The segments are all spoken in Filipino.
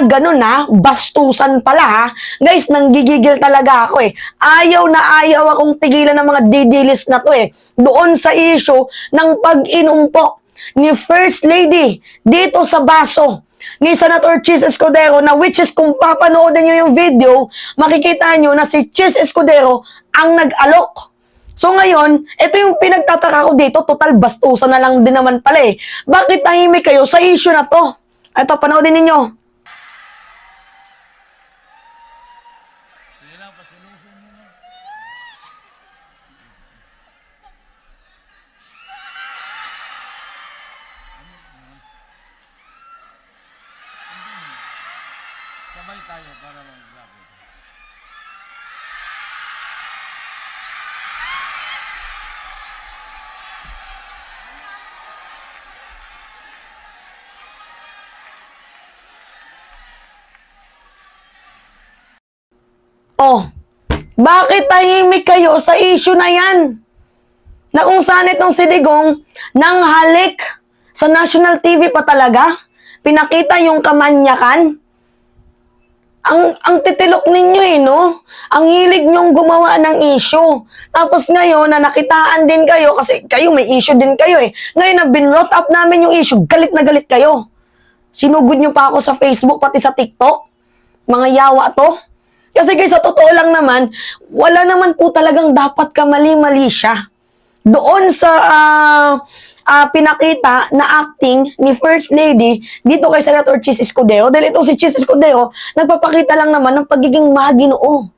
ganun ha, bastusan pala ha. Guys, nanggigigil talaga ako eh. Ayaw na ayaw akong tigilan ng mga didilis na to eh. Doon sa issue ng pag-inumpo ni First Lady dito sa baso ni Senator Chis Escudero, na which is kung papanoodin nyo yung video, makikita nyo na si Chis Escudero ang nag-alok. So ngayon, ito yung pinagtataka ko dito, total bastusan na lang din naman pala eh. Bakit tahimik kayo sa issue na to? Ito, panoodin ninyo. Sabay tayo para mag-grabe. Oh, bakit tahimik kayo sa issue na yan? Na kung saan itong si Digong nang halik sa national TV pa talaga? Pinakita yung kamanyakan? Ang titilok ninyo eh, no? Ang hilig nyong gumawa ng issue. Tapos ngayon, na nakitaan din kayo, kasi kayo may issue din kayo eh. Ngayon na binrot up namin yung issue, galit na galit kayo. Sinugod nyo pa ako sa Facebook, pati sa TikTok. Mga yawa to. Kasi guys, sa totoo lang naman, wala naman po talagang dapat kamali-mali siya. Doon sa pinakita na acting ni First Lady dito kay Senator Chis Escudero. Dahil itong si Chis Escudero, nagpapakita lang naman ng pagiging maginoo.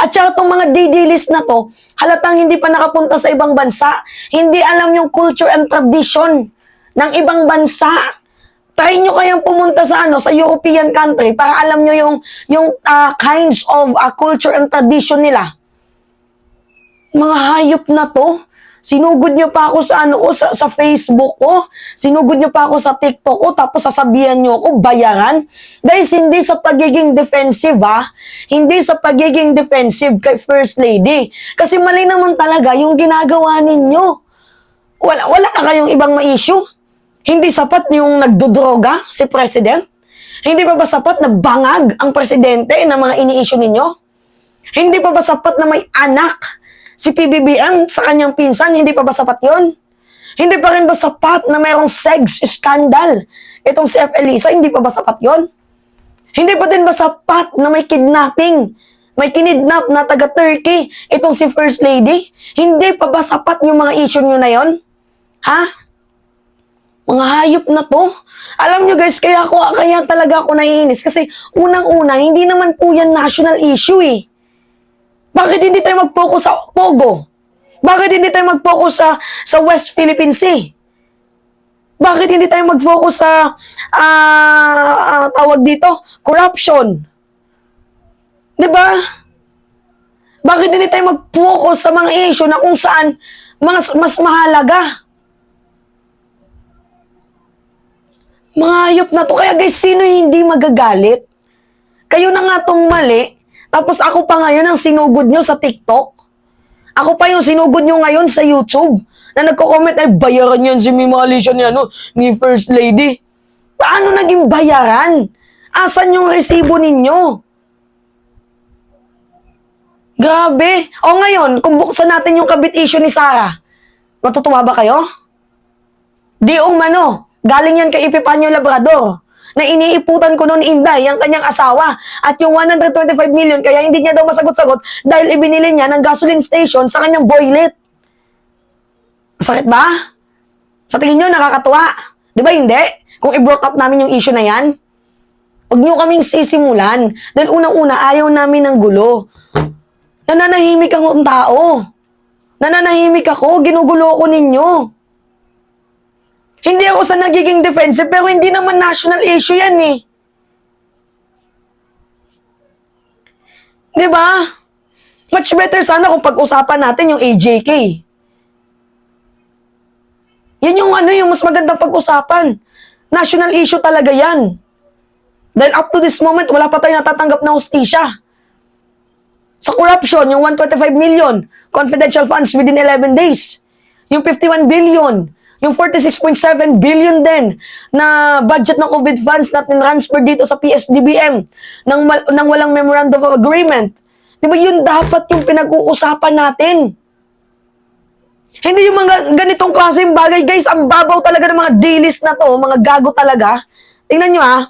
At saka itong mga didilis na to, halatang hindi pa nakapunta sa ibang bansa. Hindi alam yung culture and tradition ng ibang bansa. Try nyo kayang pumunta sa sa European country para alam nyo yung kinds of culture and tradition nila. Mga hayop na to. Sinugod nyo pa ako sa Facebook ko. Sinugod nyo pa ako sa TikTok ko. Tapos sasabihan nyo ako, bayaran. Guys, hindi sa pagiging defensive Hindi sa pagiging defensive kay First Lady. Kasi mali naman talaga yung ginagawa ninyo. Wala na kayong ibang ma-issue. Hindi sapat yung nagdodroga si President? Hindi pa ba sapat na bangag ang Presidente na mga ini-issue ninyo? Hindi pa ba sapat na may anak si PBBM sa kanyang pinsan? Hindi pa ba sapat yun? Hindi pa rin ba sapat na mayroong sex scandal itong si F. Elisa? Hindi pa ba sapat yun? Hindi pa din ba sapat na may kidnapping? May kinidnap na taga-Turkey itong si First Lady? Hindi pa ba sapat yung mga issue nyo na yon? Ha? Mga hayop na to. Alam nyo guys, kaya talaga ako naiinis. Kasi unang-una, hindi naman po yan national issue eh. Bakit hindi tayo mag-focus sa Pogo? Bakit hindi tayo mag-focus sa West Philippine Sea? Bakit hindi tayo mag-focus sa tawag dito? Corruption. Diba? Bakit hindi tayo mag-focus sa mga issue na kung saan mas mahalaga? Mga hayop na to. Kaya guys, sino hindi magagalit? Kayo na nga tong mali, tapos ako pa ngayon ang sinugod nyo sa TikTok. Ako pa yung sinugod nyo ngayon sa YouTube. Na nagko-comment ay bayaran yan si Mimalisya ni First Lady. Paano naging bayaran? Asan yung resibo ninyo? Grabe. O ngayon, kung buksan natin yung kabit issue ni Sarah, matutuwa ba kayo? Diong mano. Galing yan kay Epifanio Labrador na iniiputan ko noon Inday, ang kanyang asawa. At yung 125 million, kaya hindi niya daw masagot-sagot dahil ibinili niya ng gasoline station sa kanyang boylet. Sakit ba? Sa tingin nyo, nakakatuwa. Di ba hindi? Kung i-brought up namin yung issue na yan, huwag nyo kaming sisimulan. Dahil unang-una, ayaw namin ng gulo. Nananahimik ang tao. Nananahimik ako, ginugulo ko ninyo. Hindi ako sa nagiging defensive, pero hindi naman national issue yan eh. Diba? Much better sana kung pag-usapan natin yung AJK. Yan yung yung mas magandang pag-usapan. National issue talaga yan. Dahil up to this moment, wala pa tayong natatanggap na hustisya. Sa corruption, yung 125 million confidential funds within 11 days. Yung 51 billion Yung 46.7 billion din na budget ng COVID funds na tinransfer dito sa PSDBM nang walang memorandum of agreement. Di ba yun dapat yung pinag-uusapan natin? Hindi yung mga ganitong klaseng bagay, guys. Ang babaw talaga ng mga D-list na to, mga gago talaga. Tingnan nyo ah.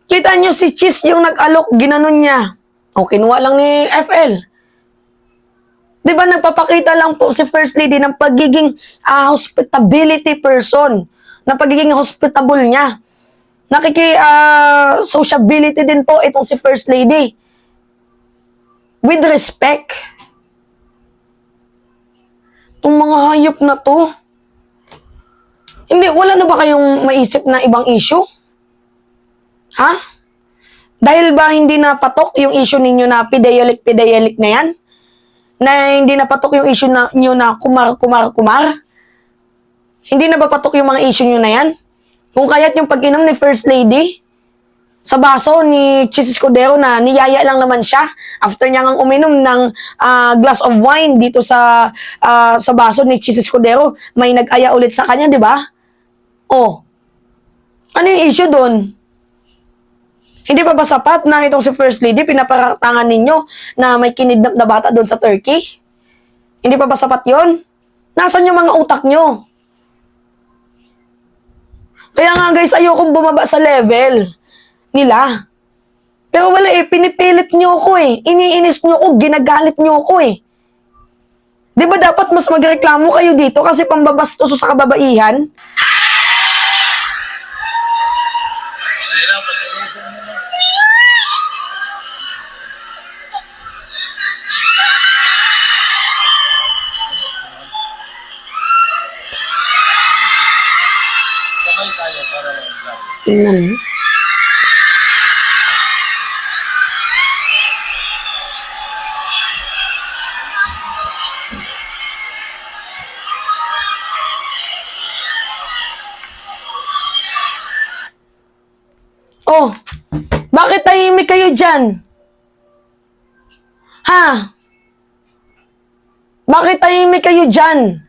Kita nyo si Cheese yung nag-alok, ginanon niya. O, kinuha lang ni FL. Di ba nagpapakita lang po si First Lady ng pagiging hospitability person, ng pagiging hospitable niya. Sociability din po itong si First Lady. With respect. Itong mga hayop na to. Hindi, wala na ba kayong maisip na ibang issue? Ha? Dahil ba hindi na patok yung issue ninyo na pidayalik na yan? Na hindi na patok yung issue nyo na kumar? Hindi na ba patok yung mga issue nyo na yan? Kung kaya't yung pag-inom ni First Lady sa baso ni Chis Escudero na niyaya lang naman siya after niya ngang uminom ng glass of wine dito sa baso ni Chis Escudero, may nag-aya ulit sa kanya, di ba? Oh. Ano yung issue doon? Hindi pa ba sapat na itong si First Lady, pinaparatangan ninyo na may kinidnap na bata doon sa Turkey? Hindi pa ba sapat yon? Nasaan yung mga utak nyo? Kaya nga guys, ayokong bumaba sa level nila. Pero wala eh, pinipilit nyo ako eh. Iniinis nyo ako, ginagalit nyo ako eh. Di ba dapat mas magreklamo kayo dito kasi pambabastos sa kababaihan? Kaya pasilusin mo na. Sabay tayo para mag-vlog. Tingnan mo. Oh, bakit tahimik kayo dyan? Ha? Bakit tahimik kayo dyan?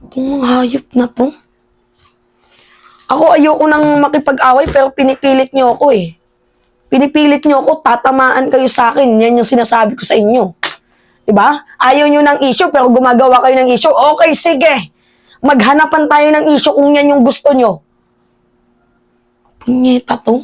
Itong mga hayop na to. Ako ayoko nang makipag-away pero pinipilit nyo ako eh. Pinipilit nyo ako, tatamaan kayo sa akin. Yan yung sinasabi ko sa inyo. Diba? Ayaw nyo ng issue pero gumagawa kayo ng issue. Okay, sige. Maghanapan tayo ng issue kung yan yung gusto nyo. Punyeta to.